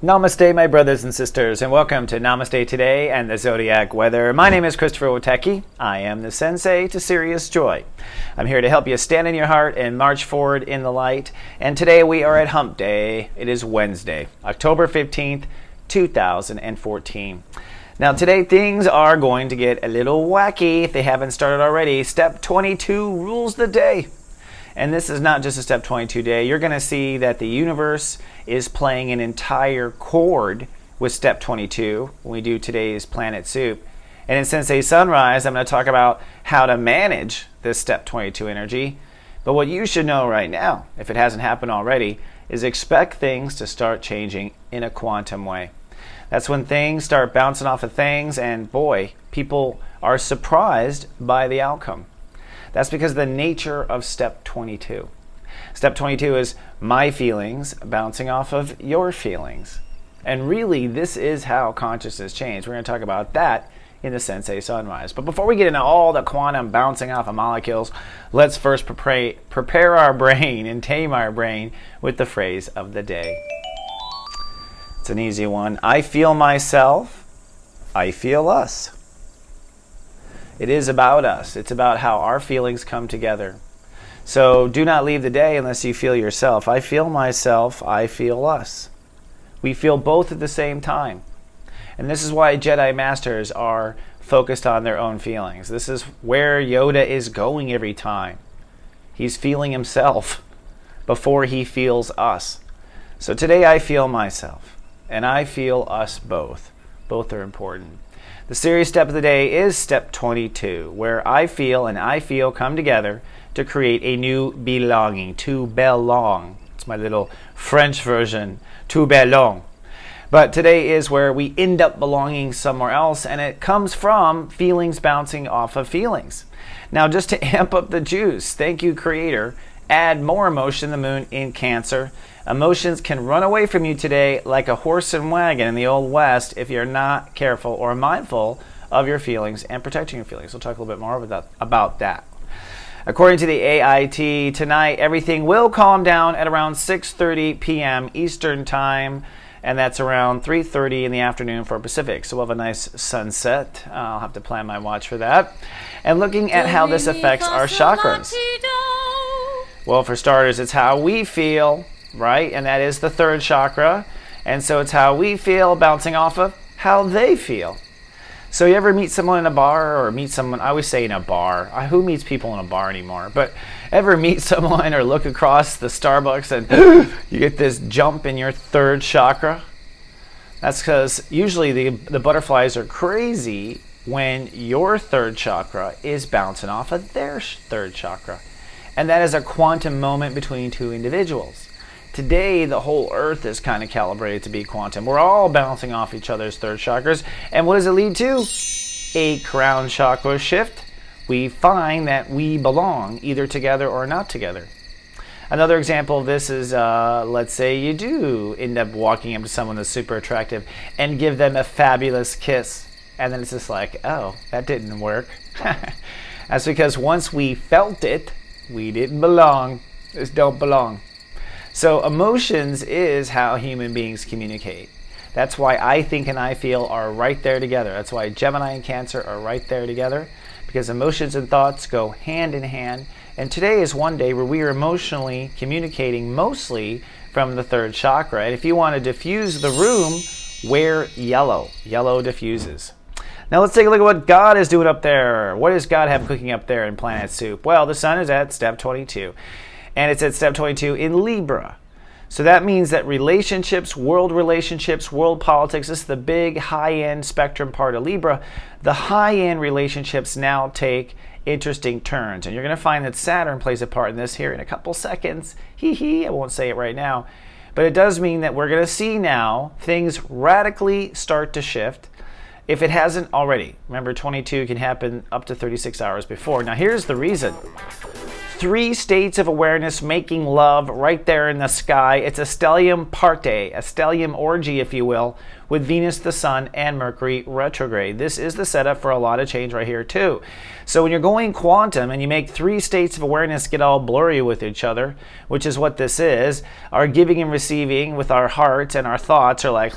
Namaste, my brothers and sisters, and welcome to Namaste Today and the Zodiac weather. My name is Stepº22. Witecki. I am the sensei to Sirius joy. I'm here to help you stand in your heart and march forward in the light. And today we are at Hump Day. It is Wednesday, October 15th, 2014. Now today things are going to get a little wacky if they haven't started already. Step 22 rules the day. And this is not just a Step 22 day. You're going to see that the universe is playing an entire chord with Step 22 when we do today's Planet Soup. And in Sensei Sunrise, I'm going to talk about how to manage this Step 22 energy. But what you should know right now, if it hasn't happened already, is expect things to start changing in a quantum way. That's when things start bouncing off of things, and boy, people are surprised by the outcome. That's because of the nature of Step 22. Step 22 is my feelings bouncing off of your feelings. And really, this is how consciousness changes. We're going to talk about that in the Sensei Sunrise. But before we get into all the quantum bouncing off of molecules, let's first prepare our brain and tame our brain with the phrase of the day. It's an easy one. I feel myself, I feel us. It is about us. It's about how our feelings come together. So do not leave the day unless you feel yourself. I feel myself, I feel us. We feel both at the same time. And this is why Jedi Masters are focused on their own feelings. This is where Yoda is going every time. He's feeling himself before he feels us. So today I feel myself, and I feel us both. Both are important. The serious step of the day is Step 22, where I feel and I feel come together to create a new belonging, to belong. It's my little French version, to belong. But today is where we end up belonging somewhere else, and it comes from feelings bouncing off of feelings. Now, just to amp up the juice, thank you, Creator, add more emotion, the moon in Cancer. Emotions can run away from you today like a horse and wagon in the Old West if you're not careful or mindful of your feelings and protecting your feelings. We'll talk a little bit more about that. According to the AIT, tonight everything will calm down at around 6:30 p.m. Eastern Time, and that's around 3:30 in the afternoon for Pacific. So we'll have a nice sunset. I'll have to plan my watch for that. And looking at how this affects our chakras. Well, for starters, it's how we feel, right? And that is the third chakra. And so it's how we feel bouncing off of how they feel. So you ever meet someone in a bar, or meet someone, I always say in a bar. Who meets people in a bar anymore? But ever meet someone or look across the Starbucks and you get this jump in your third chakra? That's because usually the butterflies are crazy when your third chakra is bouncing off of their third chakra. And that is a quantum moment between two individuals. Today, the whole Earth is kind of calibrated to be quantum. We're all bouncing off each other's third chakras. And what does it lead to? A crown chakra shift. We find that we belong either together or not together. Another example of this is, let's say you do end up walking up to someone that's super attractive and give them a fabulous kiss. And then it's just like, oh, that didn't work. That's because once we felt it, we didn't belong. Just don't belong. So emotions is how human beings communicate. That's why I think and I feel are right there together. That's why Gemini and Cancer are right there together, because emotions and thoughts go hand in hand. And today is one day where we are emotionally communicating mostly from the third chakra. And if you want to diffuse the room, wear yellow. Yellow diffuses. Now let's take a look at what God is doing up there. What does God have cooking up there in Planet Soup? Well, the sun is at Step 22. And it's at Step 22 in Libra. So that means that relationships, world politics, this is the big high-end spectrum part of Libra. The high-end relationships now take interesting turns. And you're going to find that Saturn plays a part in this here in a couple seconds. I won't say it right now. But it does mean that we're going to see now things radically start to shift. If it hasn't already. Remember, 22 can happen up to 36 hours before. Now here's the reason. 3 states of awareness making love right there in the sky. It's a stellium parte, a stellium orgy, if you will, with Venus, the Sun, and Mercury retrograde. This is the setup for a lot of change right here too. So when you're going quantum and you make three states of awareness get all blurry with each other, which is what this is, our giving and receiving with our hearts and our thoughts are like,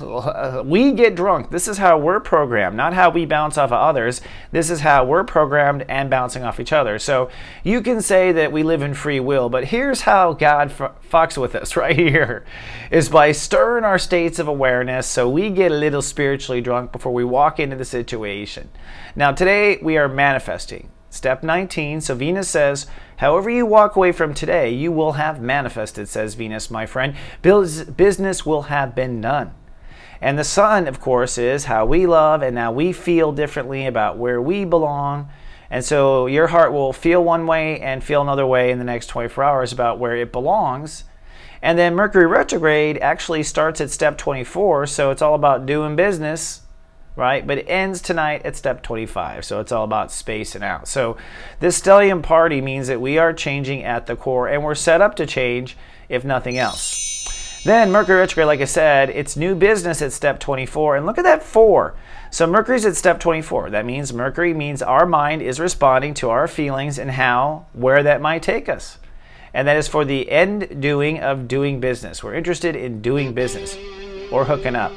we get drunk. This is how we're programmed, not how we bounce off of others. This is how we're programmed and bouncing off each other. So you can say that we live in free will, but here's how God fucks with us right here, is by stirring our states of awareness so we get a little spiritually drunk before we walk into the situation. Now today we are manifesting. Step 19, so Venus says, however you walk away from today, you will have manifested, says Venus, my friend. Business will have been done. And the Sun, of course, is how we love and now we feel differently about where we belong. And so your heart will feel one way and feel another way in the next 24 hours about where it belongs. And then Mercury retrograde actually starts at step 24, so it's all about doing business, right? But it ends tonight at step 25, so it's all about spacing out. So this stellium party means that we are changing at the core, and we're set up to change if nothing else. Then Mercury retrograde, like I said, it's new business at step 24, and look at that 4. So Mercury's at step 24. That means Mercury means our mind is responding to our feelings and where that might take us. And that is for the end doing of doing business. We're interested in doing business or hooking up.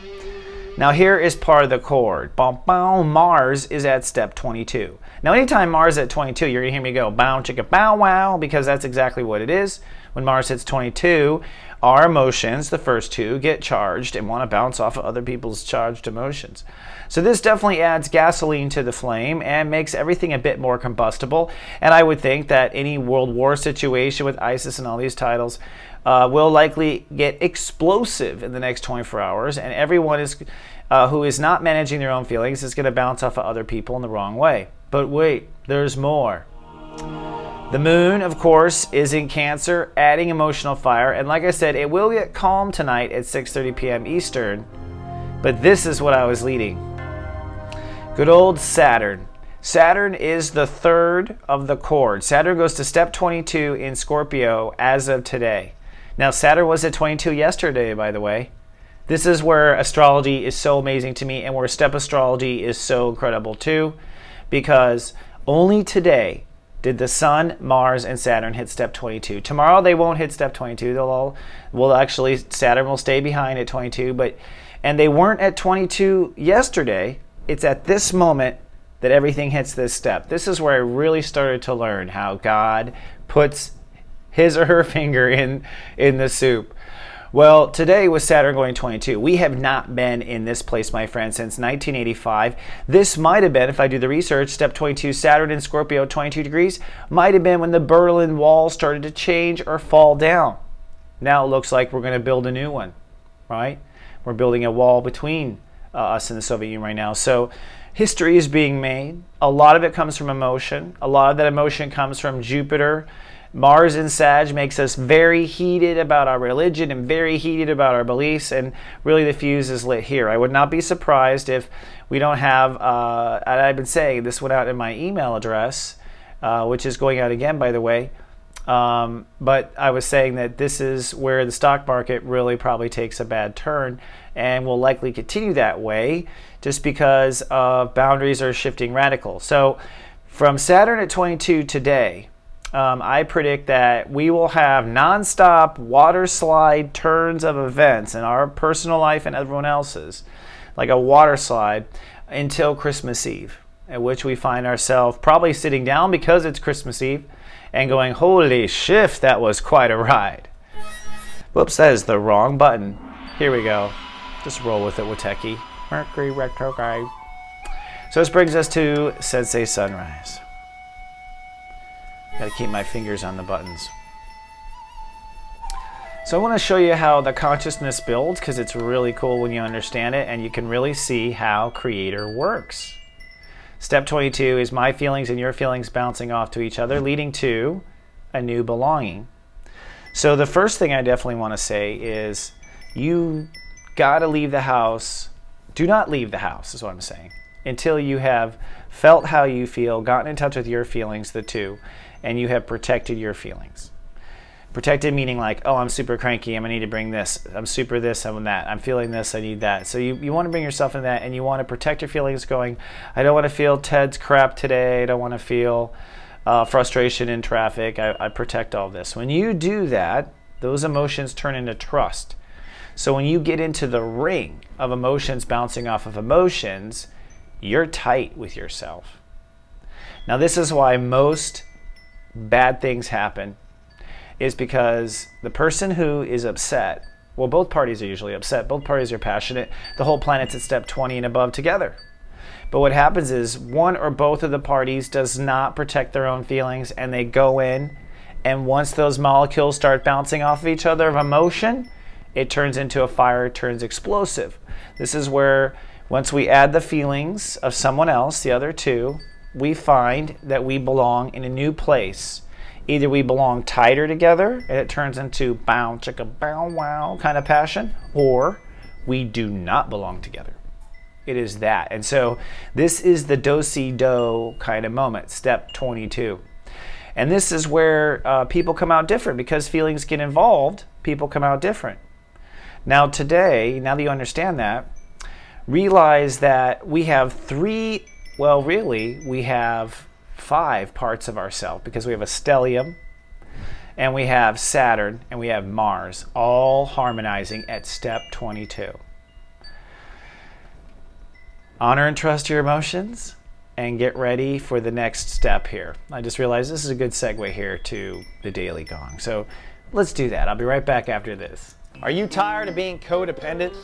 Now here is part of the chord. Mars is at step 22. Now anytime Mars is at 22, you're going to hear me go bow chicka bow wow, because that's exactly what it is. When Mars hits 22, our emotions, the first two, get charged and want to bounce off of other people's charged emotions. So this definitely adds gasoline to the flame and makes everything a bit more combustible. And I would think that any World War situation with ISIS and all these titles will likely get explosive in the next 24 hours. And everyone who is not managing their own feelings is going to bounce off of other people in the wrong way. But wait, there's more. The moon, of course, is in Cancer, adding emotional fire. And like I said, it will get calm tonight at 6:30 p.m. Eastern. But this is what I was leading. Good old Saturn. Saturn is the third of the chord. Saturn goes to step 22 in Scorpio as of today. Now, Saturn was at 22 yesterday, by the way. This is where astrology is so amazing to me and where step astrology is so incredible too, because only today did the Sun, Mars, and Saturn hit step 22. Tomorrow they won't hit step 22. Saturn will stay behind at 22, and they weren't at 22 yesterday. It's at this moment that everything hits this step. This is where I really started to learn how God puts his or her finger in the soup. Well, today was Saturn going 22. We have not been in this place, my friend, since 1985. This might have been, if I do the research, step 22, Saturn in Scorpio, 22 degrees, might have been when the Berlin Wall started to change or fall down. Now it looks like we're going to build a new one, right? We're building a wall between us and the Soviet Union right now. So history is being made. A lot of it comes from emotion. A lot of that emotion comes from Jupiter. Mars in Sag makes us very heated about our religion and very heated about our beliefs, and really the fuse is lit here. I would not be surprised if we don't have, and I've been saying, this went out in my email address, which is going out again, by the way, but I was saying that this is where the stock market really probably takes a bad turn and will likely continue that way just because boundaries are shifting radical. So from Saturn at 22 today, I predict that we will have nonstop water slide turns of events in our personal life and everyone else's, like a water slide, until Christmas Eve, at which we find ourselves probably sitting down because it's Christmas Eve and going, holy shift, that was quite a ride. Whoops, that is the wrong button. Here we go. Just roll with it, Witecki. Mercury retrograde. So this brings us to Sensei Sunrise. Got to keep my fingers on the buttons. So I want to show you how the consciousness builds, because it's really cool when you understand it and you can really see how Creator works. Step 22 is my feelings and your feelings bouncing off to each other, leading to a new belonging. So the first thing I definitely want to say is you got to leave the house. Do not leave the house, is what I'm saying, until you have felt how you feel, gotten in touch with your feelings, the two, and you have protected your feelings. Protected meaning like, oh, I'm super cranky, I'm gonna need to bring this. I'm super this, I'm that. I'm feeling this, I need that. So you want to bring yourself in that, and you want to protect your feelings going, I don't want to feel Ted's crap today. I don't want to feel frustration in traffic. I protect all this. When you do that, those emotions turn into trust. So when you get into the ring of emotions bouncing off of emotions, you're tight with yourself. Now this is why most bad things happen, is because the person who is upset, well, both parties are usually upset, both parties are passionate, the whole planet's at step 20 and above together. But what happens is one or both of the parties does not protect their own feelings, and they go in, and once those molecules start bouncing off of each other of emotion, it turns into a fire, it turns explosive. This is where once we add the feelings of someone else, the other two, we find that we belong in a new place. Either we belong tighter together and it turns into bow chicka bow wow kind of passion, or we do not belong together. It is that. And so this is the do-si-do kind of moment, step 22. And this is where people come out different, because feelings get involved, people come out different. Now today, now that you understand that, realize that we have three, well really, we have 5 parts of ourselves, because we have a stellium, and we have Saturn, and we have Mars, all harmonizing at step 22. Honor and trust your emotions, and get ready for the next step here. I just realized this is a good segue here to the Daily Gong. So let's do that. I'll be right back after this. Are you tired of being codependent?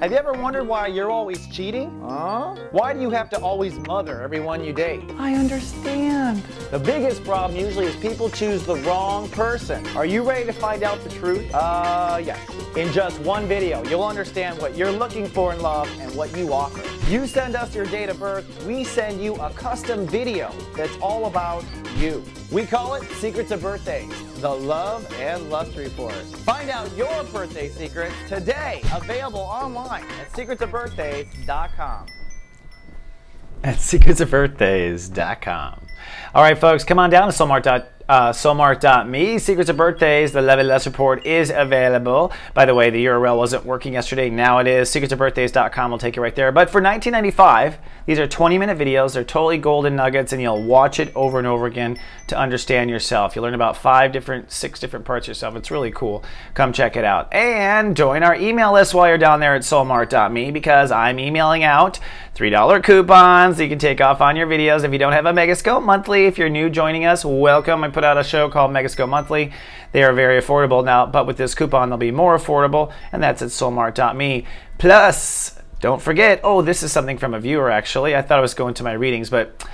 Have you ever wondered why you're always cheating? Why do you have to always mother everyone you date? I understand. The biggest problem usually is people choose the wrong person. Are you ready to find out the truth? Yes. In just one video, you'll understand what you're looking for in love and what you offer. You send us your date of birth, we send you a custom video that's all about you. We call it Secrets of Birthdays, the Love and Lust Report. Find out your birthday secrets today, available online at secretsofbirthdays.com. At secretsofbirthdays.com. All right, folks, come on down to soulmark.me. Secrets of Birthdays, the Love and Lust Report is available. By the way, the URL wasn't working yesterday. Now it is. Secretsofbirthdays.com will take you right there. But for $19.95, these are 20-minute videos. They're totally golden nuggets, and you'll watch it over and over again to understand yourself. You'll learn about 6 different parts of yourself. It's really cool. Come check it out. And join our email list while you're down there at soulmark.me, because I'm emailing out $3 coupons that you can take off on your videos if you don't have a Megascope Monthly. If you're new joining us, welcome. I put out a show called Megascope Monthly. They are very affordable now, but with this coupon, they'll be more affordable, and that's at soulmark.me. Plus, don't forget, oh, this is something from a viewer, actually. I thought I was going to my readings, but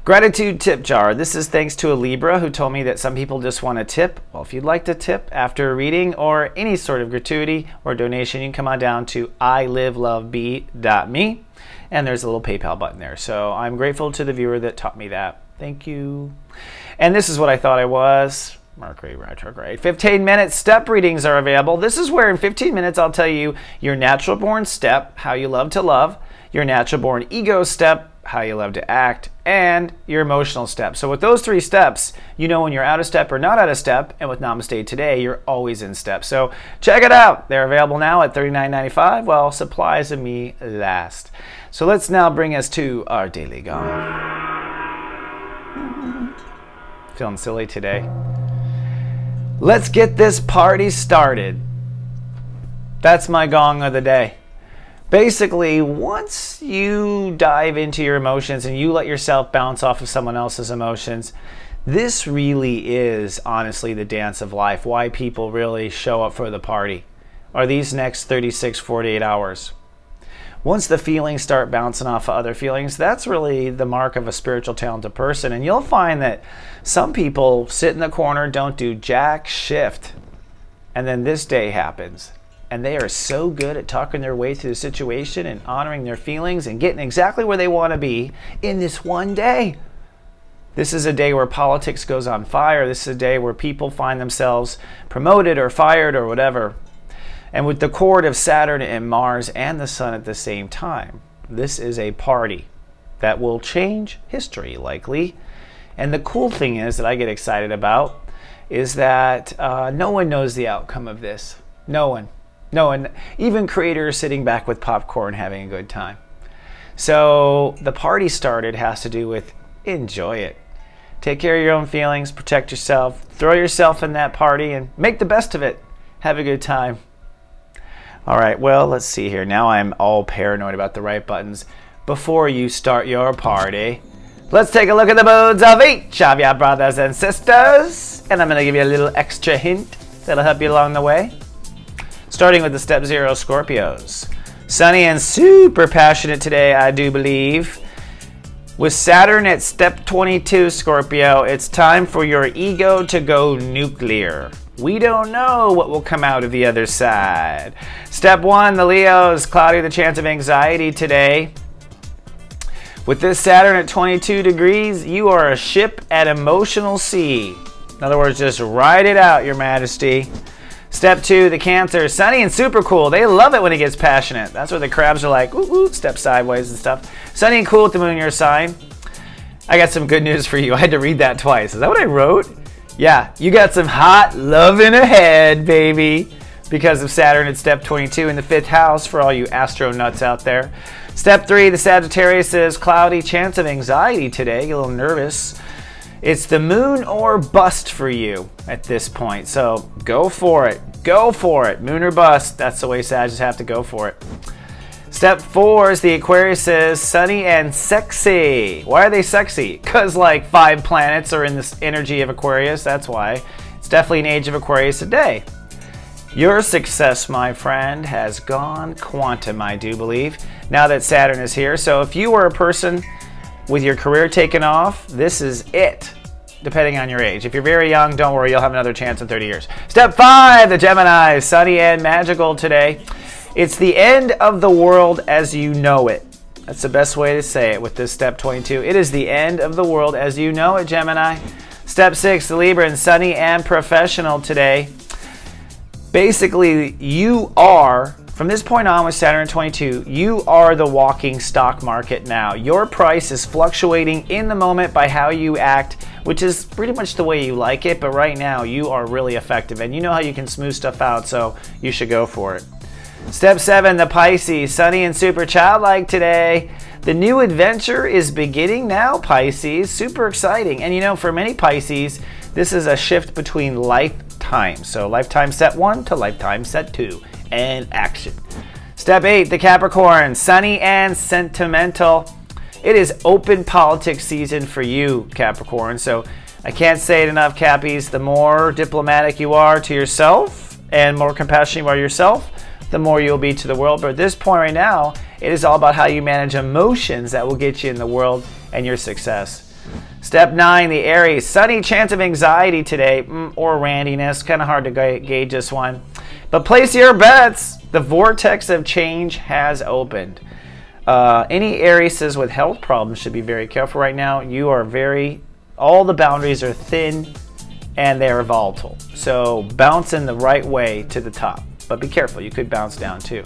gratitude tip jar. This is thanks to a Libra who told me that some people just want to tip. Well, if you'd like to tip after a reading or any sort of gratuity or donation, you can come on down to ilivelovebe.me, and there's a little PayPal button there. So I'm grateful to the viewer that taught me that. Thank you. And this is what I thought I was. Mercury retrograde. 15-minute step readings are available. This is where in 15 minutes I'll tell you your natural born step, how you love to love, your natural born ego step, how you love to act, and your emotional step. So with those 3 steps, you know when you're out of step or not out of step, and with Namaste Today, you're always in step. So check it out. They're available now at $39.95 while supplies of me last. So let's now bring us to our Daily Gong. Feeling silly today. Let's get this party started. That's my gong of the day. Basically, once you dive into your emotions and you let yourself bounce off of someone else's emotions, this really is honestly the dance of life. Why people really show up for the party are these next 36, 48 hours. Once the feelings start bouncing off of other feelings, that's really the mark of a spiritual talented person. And you'll find that some people sit in the corner, don't do jack shift, and then this day happens. And they are so good at talking their way through the situation and honoring their feelings and getting exactly where they want to be in this one day. This is a day where politics goes on fire. This is a day where people find themselves promoted or fired or whatever. And with the chord of Saturn and Mars and the Sun at the same time, this is a party that will change history likely. And the cool thing is that I get excited about is that no one knows the outcome of this. No one. No one. Even creators sitting back with popcorn having a good time. So the party started has to do with enjoy it. Take care of your own feelings, protect yourself, throw yourself in that party and make the best of it. Have a good time. All right, well, let's see here. Now I'm all paranoid about the right buttons. Before you start your party, let's take a look at the modes of each of your brothers and sisters. And I'm going to give you a little extra hint that'll help you along the way. Starting with the step 0 Scorpios. Sunny and super passionate today, I do believe. With Saturn at step 22, Scorpio, it's time for your ego to go nuclear. We don't know what will come out of the other side. Step 1, the Leos, cloudy the chance of anxiety today. With this Saturn at 22 degrees, you are a ship at emotional sea. In other words, just ride it out, Your Majesty. Step 2, the Cancer, sunny and super cool. They love it when it gets passionate. That's where the crabs are like, ooh, ooh, step sideways and stuff. Sunny and cool with the moon, your sign. I got some good news for you. I had to read that twice. Is that what I wrote? Yeah, you got some hot loving ahead, baby. Because of Saturn at step 22 in the 5th house for all you astro nuts out there. Step 3, the Sagittarius is cloudy chance of anxiety today. Get a little nervous. It's the moon or bust for you at this point. So go for it. Go for it. Moon or bust. That's the way Sagittarius have to go for it. Step 4 is the Aquarius is sunny and sexy. Why are they sexy? Because like 5 planets are in this energy of Aquarius. That's why. It's definitely an age of Aquarius today. Your success, my friend, has gone quantum, I do believe, now that Saturn is here. So if you were a person with your career taken off, this is it, depending on your age. If you're very young, don't worry, you'll have another chance in 30 years. Step 5, the Gemini, sunny and magical today. It's the end of the world as you know it. That's the best way to say it with this step 22. It is the end of the world as you know it, Gemini. Step 6, the Libra, and sunny and professional today. Basically, you are, from this point on with Saturn 22, you are the walking stock market now. Your price is fluctuating in the moment by how you act, which is pretty much the way you like it, but right now you are really effective and you know how you can smooth stuff out, so you should go for it. Step 7, the Pisces, sunny and super childlike today. The new adventure is beginning now, Pisces. Super exciting. And you know, for many Pisces, this is a shift between lifetimes. So lifetime set 1 to lifetime set 2. And action. Step 8, the Capricorn, sunny and sentimental. It is open politics season for you, Capricorn. So I can't say it enough, Cappies. The more diplomatic you are to yourself and more compassionate you are yourself, the more you'll be to the world. But at this point right now, it is all about how you manage emotions that will get you in the world and your success. Step 9, the Aries, sunny chance of anxiety today, or randiness. Kind of hard to gauge this one. But place your bets. The vortex of change has opened. Any Aries with health problems should be very careful right now. You are all the boundaries are thin and they are volatile. So bounce in the right way to the top. But be careful, you could bounce down too.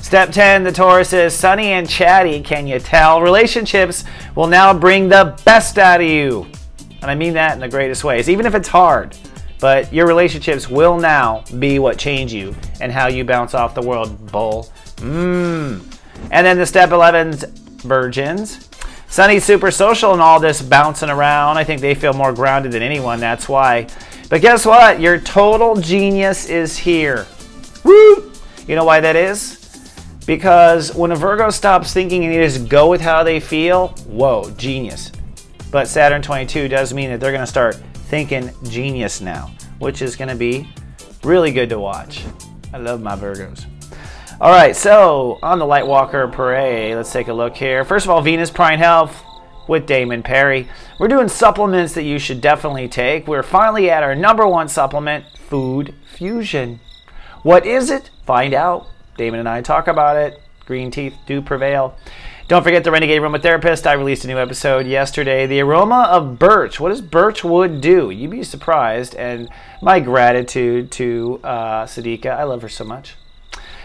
Step 10, the Taurus is sunny and chatty. Can you tell? Relationships will now bring the best out of you. And I mean that in the greatest ways, even if it's hard. But your relationships will now be what change you and how you bounce off the world, bull. And then the step 11's Virgins. Sunny, super social and all this bouncing around. I think they feel more grounded than anyone, that's why. But guess what? Your total genius is here. Woo! You know why that is? Because when a Virgo stops thinking and they just go with how they feel, whoa, genius. But Saturn 22 does mean that they're going to start thinking genius now, which is going to be really good to watch. I love my Virgos. All right, so on the Lightwalker Parade, let's take a look here. First of all, Venus Prime Health with Damon Perry. We're doing supplements that you should definitely take. We're finally at our #1 supplement, Food Fusion. What is it? Find out. Damon and I talk about it. Green teeth do prevail. Don't forget the Renegade Aromatherapist. I released a new episode yesterday. The aroma of birch. What does birch wood do? You'd be surprised. And my gratitude to Sadiqa. I love her so much.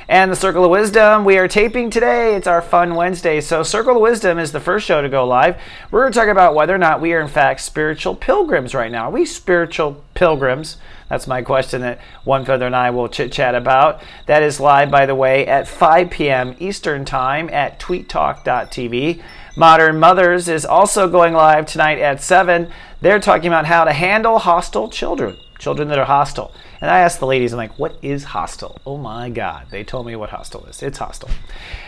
And the Circle of Wisdom, we are taping today. It's our fun Wednesday. So Circle of Wisdom is the first show to go live. We're going to talk about whether or not we are in fact spiritual pilgrims right now. Are we spiritual pilgrims? That's my question that One Feather and I will chit-chat about. That is live, by the way, at 5 p.m. Eastern Time at tweettalk.tv. Modern Mothers is also going live tonight at 7. They're talking about how to handle hostile children that are hostile. And I asked the ladies, I'm like, what is hostile? Oh my God. They told me what hostile is. It's hostile.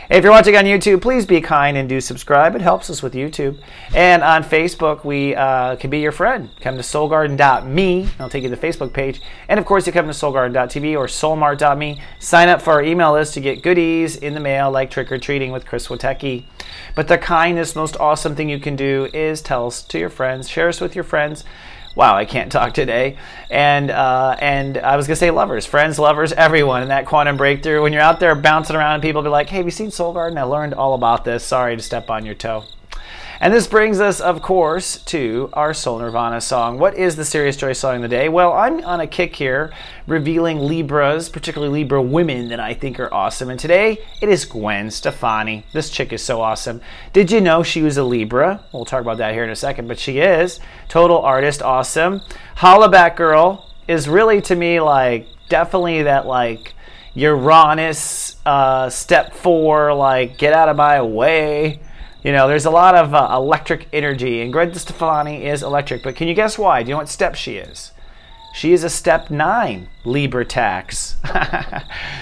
If you're watching on YouTube, please be kind and do subscribe. It helps us with YouTube. And on Facebook, we can be your friend. Come to soulgarden.me. I'll take you to the Facebook page. And of course, you come to soulgarden.tv or soulmart.me. Sign up for our email list to get goodies in the mail like trick-or-treating with Chris Witecki. But the kindest, most awesome thing you can do is tell us to your friends. Share us with your friends. Wow, I can't talk today. And I was going to say lovers, friends, lovers, everyone in that quantum breakthrough. When you're out there bouncing around and people be like, hey, have you seen Soul Garden? I learned all about this. Sorry to step on your toe. And this brings us, of course, to our Soul Nirvana song. What is the Serious Joy song of the day? Well, I'm on a kick here, revealing Libras, particularly Libra women that I think are awesome. And today, it is Gwen Stefani. This chick is so awesome. Did you know she was a Libra? We'll talk about that here in a second, but she is. Total artist, awesome. Hollaback Girl is really, to me, like, definitely that, like, Uranus, step 4, like, get out of my way. You know, there's a lot of electric energy, and Gwen Stefani is electric. But can you guess why? Do you know what step she is? She is a step 9 Libra tax.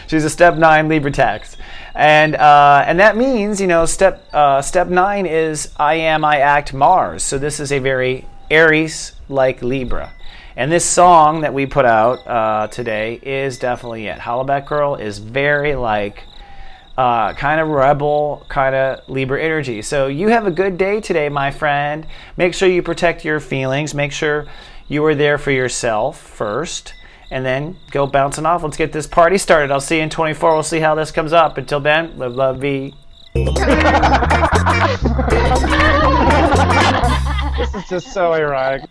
She's a step 9 Libra tax. And that means, you know, step 9 is I am, I act Mars. So this is a very Aries-like Libra. And this song that we put out today is definitely it. Hollaback Girl is very like kind of rebel, kind of Libra energy. So you have a good day today, my friend. Make sure you protect your feelings. Make sure you are there for yourself first. And then go bouncing off. Let's get this party started. I'll see you in 24. We'll see how this comes up. Until then, live, love, be. This is just so ironic.